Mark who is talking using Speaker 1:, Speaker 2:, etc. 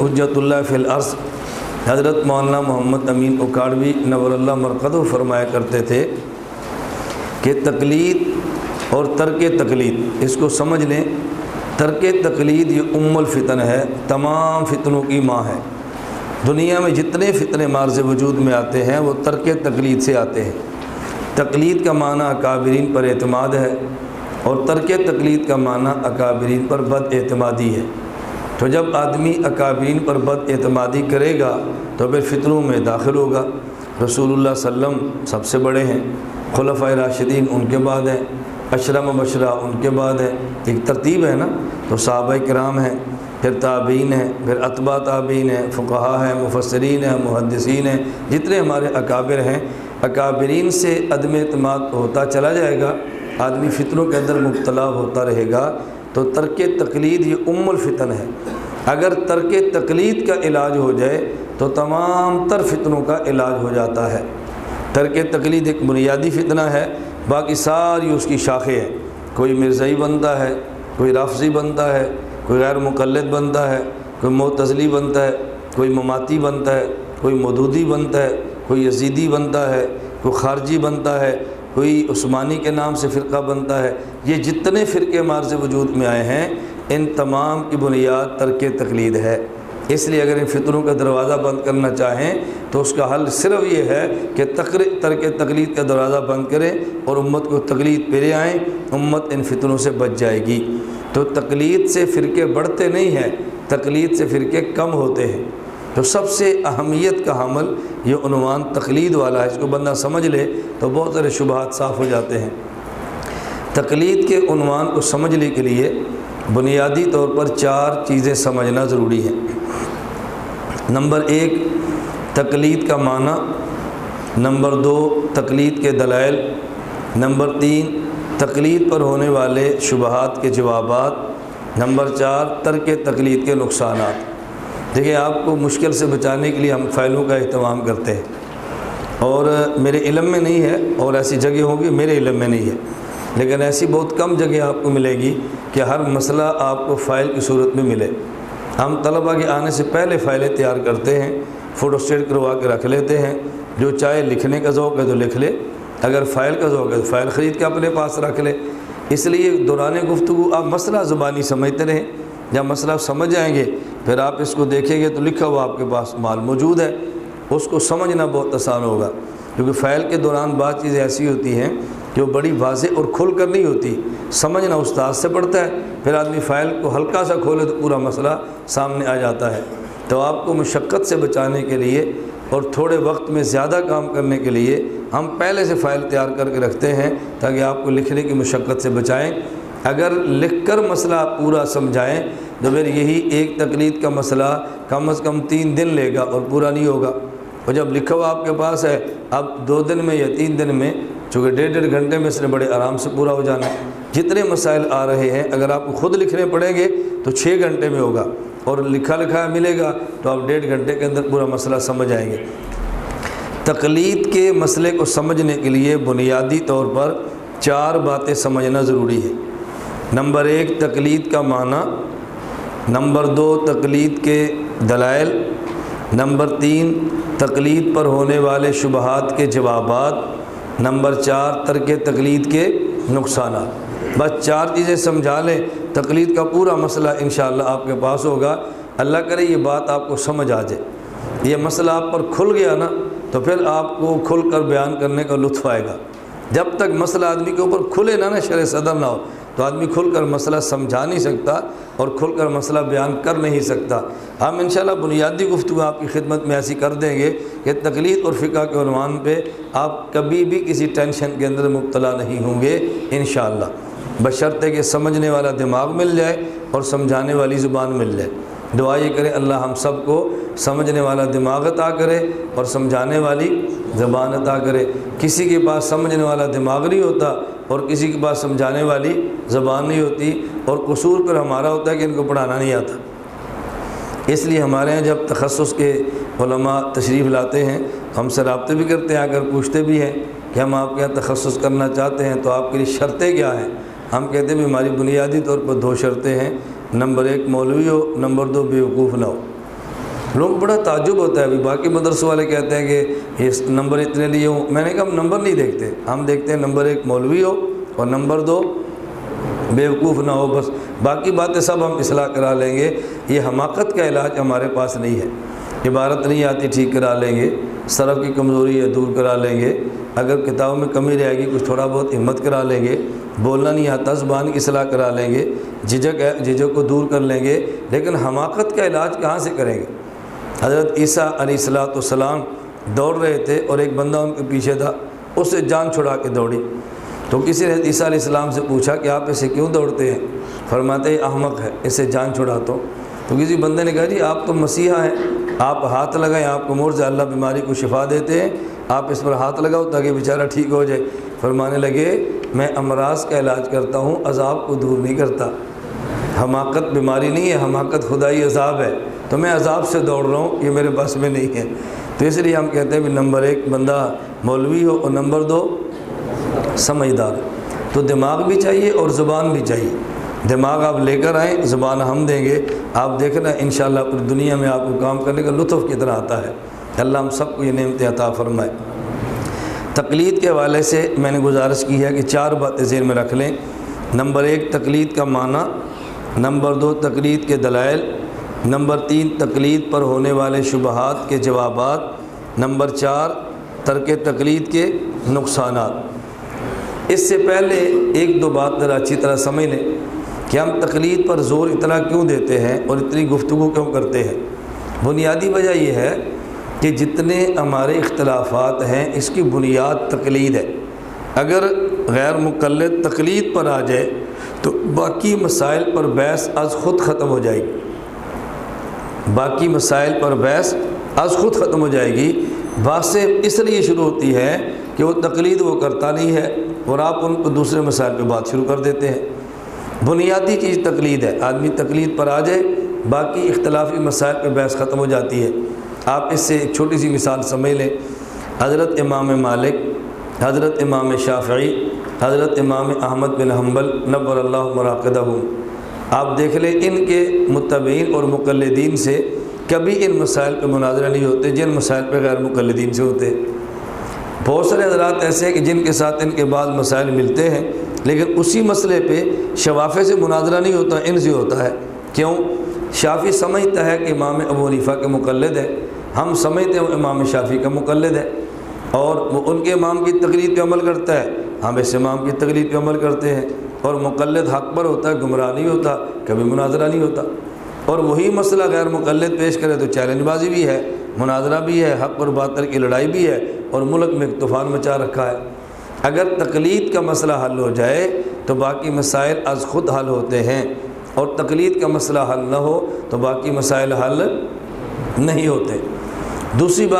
Speaker 1: حجتullah فی الارض حضرت مولانا محمد امین اکاڑوی نور اللہ مرقدہ فرمایا کرتے تھے کہ تقلید اور ترک تقلید، اس کو سمجھ لیں، ترک تقلید یہ ام الفتن ہے، تمام فتنوں کی ماں ہے۔ دنیا میں جتنے فتنے مارز وجود میں آتے ہیں وہ ترک تقلید سے آتے ہیں۔ تقلید کا معنی اکابرین پر اعتماد ہے اور ترک تقلید کا معنی اکابرین پر بد اعتمادی ہے۔ تو جب آدمی اکابرین پر بد اعتمادی کرے گا تو پھر فتنوں میں داخل ہوگا۔ رسول اللہ صلی اللہ علیہ وسلم سب سے بڑے ہیں، خلفائے راشدین ان کے بعد ہیں، عشرہ مبشرہ ان کے بعد ہیں، ایک ترتیب ہے نا۔ تو صحابہ کرام ہیں، پھر تابعین ہیں، پھر اتباع تابعین ہیں، فقہاء ہیں، مفسرین ہیں، محدثین ہیں، جتنے ہمارے اکابر ہیں۔ اکابرین سے عدم اعتماد ہوتا چلا جائے گا، آدمی فتنوں کے اندر مبتلا ہوتا رہے گا، تو ترک تقلید یہ ام الفتن ہے۔ اگر ترک تقلید کا علاج ہو جائے تو تمام تر فتنوں کا علاج ہو جاتا ہے۔ ترک تقلید ایک بنیادی فتنہ ہے، باقی ساری اس کی شاخیں ہیں۔ کوئی مرزائی بنتا ہے، کوئی رافضی بنتا ہے، کوئی غیر مقلد بنتا ہے، کوئی معتزلی بنتا ہے، کوئی مماتی بنتا ہے، کوئی مودودی بنتا ہے، کوئی یزیدی بنتا ہے، کوئی خارجی بنتا ہے، کوئی عثمانی کے نام سے فرقہ بنتا ہے۔ یہ جتنے فرقے مارز وجود میں آئے ہیں ان تمام کی بنیاد ترک تقلید ہے۔ اس لیے اگر ان فتنوں کا دروازہ بند کرنا چاہیں تو اس کا حل صرف یہ ہے کہ ترک تقلید کا دروازہ بند کریں اور امت کو تقلید پہ لے آئیں، امت ان فتنوں سے بچ جائے گی۔ تو تقلید سے فرقے بڑھتے نہیں ہیں، تقلید سے فرقے کم ہوتے ہیں۔ تو سب سے اہمیت کا حمل یہ عنوان تقلید والا ہے، اس کو بندہ سمجھ لے تو بہت سارے شبہات صاف ہو جاتے ہیں۔ تقلید کے عنوان کو سمجھنے کے لیے بنیادی طور پر 4 چیزیں سمجھنا ضروری ہے۔ نمبر 1 تقلید کا معنی، نمبر 2 تقلید کے دلائل، نمبر 3 تقلید پر ہونے والے شبہات کے جوابات، نمبر 4 ترک تقلید کے نقصانات۔ دیکھیں، آپ کو مشکل سے بچانے کے لیے ہم فائلوں کا اہتمام کرتے ہیں، اور میرے علم میں نہیں ہے، اور ایسی جگہ ہوگی میرے علم میں نہیں ہے، لیکن ایسی بہت کم جگہ آپ کو ملے گی کہ ہر مسئلہ آپ کو فائل کی صورت میں ملے۔ ہم طلباء کے آنے سے پہلے فائلیں تیار کرتے ہیں، فوٹو اسٹیٹ کروا کے رکھ لیتے ہیں۔ جو چاہے لکھنے کا ذوق ہے تو لکھ لے، اگر فائل کا ذوق ہے تو فائل خرید کے اپنے پاس رکھ لے۔ اس لیے دوران گفتگو آپ مسئلہ زبانی سمجھتے رہیں، جب مسئلہ سمجھ جائیں گے پھر آپ اس کو دیکھیں گے تو لکھا ہوا آپ کے پاس مال موجود ہے، اس کو سمجھنا بہت آسان ہوگا۔ کیونکہ فائل کے دوران بعض چیزیں ایسی ہوتی ہیں جو بڑی واضح اور کھل کر نہیں ہوتی، سمجھنا استاد سے پڑتا ہے، پھر آدمی فائل کو ہلکا سا کھولے تو پورا مسئلہ سامنے آ جاتا ہے۔ تو آپ کو مشقت سے بچانے کے لیے اور تھوڑے وقت میں زیادہ کام کرنے کے لیے ہم پہلے سے فائل تیار کر کے رکھتے ہیں تاکہ آپ کو لکھنے کی مشقت سے بچائیں۔ اگر لکھ کر مسئلہ پورا سمجھائیں تو پھر یہی ایک تقلید کا مسئلہ کم از کم 3 دن لے گا اور پورا نہیں ہوگا، اور جب لکھا ہوا آپ کے پاس ہے اب 2 دن میں یا 3 دن میں، چونکہ 1.5 گھنٹے میں اس نے بڑے آرام سے پورا ہو جانا ہے۔ جتنے مسائل آ رہے ہیں اگر آپ کو خود لکھنے پڑیں گے تو 6 گھنٹے میں ہوگا، اور لکھا ملے گا تو آپ 1.5 گھنٹے کے اندر پورا مسئلہ سمجھ آئیں گے۔ تقلید کے مسئلے کو سمجھنے کے لیے بنیادی طور پر 4 باتیں سمجھنا ضروری ہے۔ نمبر 1 تقلید کا معنی، نمبر 2 تقلید کے دلائل، نمبر 3 تقلید پر ہونے والے شبہات کے جوابات، نمبر 4 ترک تقلید کے نقصانات۔ بس 4 چیزیں سمجھا لیں، تقلید کا پورا مسئلہ انشاءاللہ آپ کے پاس ہوگا۔ اللہ کرے یہ بات آپ کو سمجھ آ جائے، یہ مسئلہ آپ پر کھل گیا نا تو پھر آپ کو کھل کر بیان کرنے کا لطف آئے گا۔ جب تک مسئلہ آدمی کے اوپر کھلے نا شرح صدر نہ ہو تو آدمی کھل کر مسئلہ سمجھا نہیں سکتا اور کھل کر مسئلہ بیان کر نہیں سکتا۔ ہم انشاءاللہ بنیادی گفتگو آپ کی خدمت میں ایسی کر دیں گے کہ تقلید اور فقہ کے عنوان پہ آپ کبھی بھی کسی ٹینشن کے اندر مبتلا نہیں ہوں گے انشاءاللہ، بشرطے کہ سمجھنے والا دماغ مل جائے اور سمجھانے والی زبان مل جائے۔ دعا یہ کریں اللہ ہم سب کو سمجھنے والا دماغ عطا کرے اور سمجھانے والی زبان عطا کرے۔ کسی کے پاس سمجھنے والا دماغ نہیں ہوتا اور کسی کے پاس سمجھانے والی زبان نہیں ہوتی، اور قصور پر ہمارا ہوتا ہے کہ ان کو پڑھانا نہیں آتا۔ اس لیے ہمارے ہیں جب تخصص کے علماء تشریف لاتے ہیں ہم سے رابطے بھی کرتے ہیں، اگر پوچھتے بھی ہیں کہ ہم آپ کے یہاں تخصص کرنا چاہتے ہیں تو آپ کے لیے شرطیں کیا ہیں، ہم کہتے ہیں ہماری بنیادی طور پر 2 شرطیں ہیں۔ نمبر 1 مولوی ہو، نمبر 2 بیوقوف نہ ہو۔ لوگ بڑا تعجب ہوتا ہے، ابھی باقی مدرسوں والے کہتے ہیں کہ یہ نمبر اتنے لیے ہوں، میں نے کہا ہم نمبر نہیں دیکھتے، ہم دیکھتے ہیں نمبر 1 مولوی ہو اور نمبر 2 بیوقوف نہ ہو، بس باقی باتیں سب ہم اصلاح کرا لیں گے۔ یہ حماقت کا علاج ہمارے پاس نہیں ہے، عبارت نہیں آتی ٹھیک کرا لیں گے، صرف کی کمزوری ہے دور کرا لیں گے، اگر کتابوں میں کمی رہے گی کچھ تھوڑا بہت ہمت کرا لیں گے، بولنا نہیں آتا زبان کی اصلاح کرا لیں گے، جھجک کو دور کر لیں گے، لیکن حماقت کا علاج کہاں سے کریں گے؟ حضرت عیسیٰ علیہ السلام دوڑ رہے تھے اور ایک بندہ ان کے پیچھے تھا، اس سے جان چھڑا کے دوڑی، تو کسی نے عیسیٰ علیہ السلام سے پوچھا کہ آپ اسے کیوں دوڑتے ہیں؟ فرماتے یہ احمق ہے، اسے جان چھڑاتا ہوں۔ تو کسی بندے نے کہا جی آپ تو مسیحا ہیں، آپ ہاتھ لگائیں، آپ کو مرض اللہ بیماری کو شفا دیتے ہیں، آپ اس پر ہاتھ لگاؤ تاکہ بیچارہ ٹھیک ہو جائے۔ فرمانے لگے میں امراض کا علاج کرتا ہوں، عذاب کو دور نہیں کرتا۔ حماقت بیماری نہیں ہے، حماقت خدائی عذاب ہے، تو میں عذاب سے دوڑ رہا ہوں، یہ میرے بس میں نہیں ہے۔ تو اس لیے ہم کہتے ہیں کہ نمبر 1 بندہ مولوی ہو اور نمبر 2 سمجھدار۔ تو دماغ بھی چاہیے اور زبان بھی چاہیے، دماغ آپ لے کر آئیں، زبان ہم دیں گے، آپ دیکھنا انشاءاللہ پوری دنیا میں آپ کو کام کرنے کا لطف کتنا آتا ہے۔ اللہ ہم سب کو یہ نعمت عطا فرمائے۔ تقلید کے حوالے سے میں نے گزارش کی ہے کہ 4 باتیں ذہن میں رکھ لیں۔ نمبر 1 تقلید کا معنی، نمبر 2 تقلید کے دلائل، نمبر 3 تقلید پر ہونے والے شبہات کے جوابات، نمبر 4 ترک تقلید کے نقصانات۔ اس سے پہلے 1-2 بات ذرا اچھی طرح سمجھ لیں کہ ہم تقلید پر زور اتنا کیوں دیتے ہیں اور اتنی گفتگو کیوں کرتے ہیں۔ بنیادی وجہ یہ ہے کہ جتنے ہمارے اختلافات ہیں اس کی بنیاد تقلید ہے۔ اگر غیر مقلد تقلید پر آ جائے تو باقی مسائل پر بحث از خود ختم ہو جائے گی، باقی مسائل پر بحث از خود ختم ہو جائے گی۔ بحث اس لیے شروع ہوتی ہے کہ وہ تقلید وہ کرتا نہیں ہے اور آپ ان کو دوسرے مسائل پہ بات شروع کر دیتے ہیں۔ بنیادی چیز تقلید ہے، آدمی تقلید پر آ جائے باقی اختلافی مسائل پہ بحث ختم ہو جاتی ہے۔ آپ اس سے ایک چھوٹی سی مثال سمجھ لیں، حضرت امام مالک، حضرت امام شافعی، حضرت امام احمد بن حنبل نور اللہ مراقدہم، آپ دیکھ لیں ان کے متبعین اور مقلدین سے کبھی ان مسائل پہ مناظرہ نہیں ہوتے جن مسائل پہ غیر مقلدین سے ہوتے۔ بہت سارے حضرات ایسے ہیں کہ جن کے ساتھ ان کے بعض مسائل ملتے ہیں لیکن اسی مسئلے پہ شوافے سے مناظرہ نہیں ہوتا، ان سے ہوتا ہے۔ کیوں؟ شافعی سمجھتا ہے کہ امام ابو حنیفہ کے مقلد ہے، ہم سمجھتے ہیں وہ امام شافعی کا مقلد ہے اور وہ ان کے امام کی تقلید پہ عمل کرتا ہے، ہم اس امام کی تقلید پہ عمل کرتے ہیں، اور مقلد حق پر ہوتا ہے، گمراہ نہیں ہوتا، کبھی مناظرہ نہیں ہوتا۔ اور وہی مسئلہ غیر مقلد پیش کرے تو چیلنج بازی بھی ہے، مناظرہ بھی ہے، حق اور باطل کی لڑائی بھی ہے، اور ملک میں ایک طوفان مچا رکھا ہے۔ اگر تقلید کا مسئلہ حل ہو جائے تو باقی مسائل از خود حل ہوتے ہیں، اور تقلید کا مسئلہ حل نہ ہو تو باقی مسائل حل نہیں ہوتے۔ دوسری بات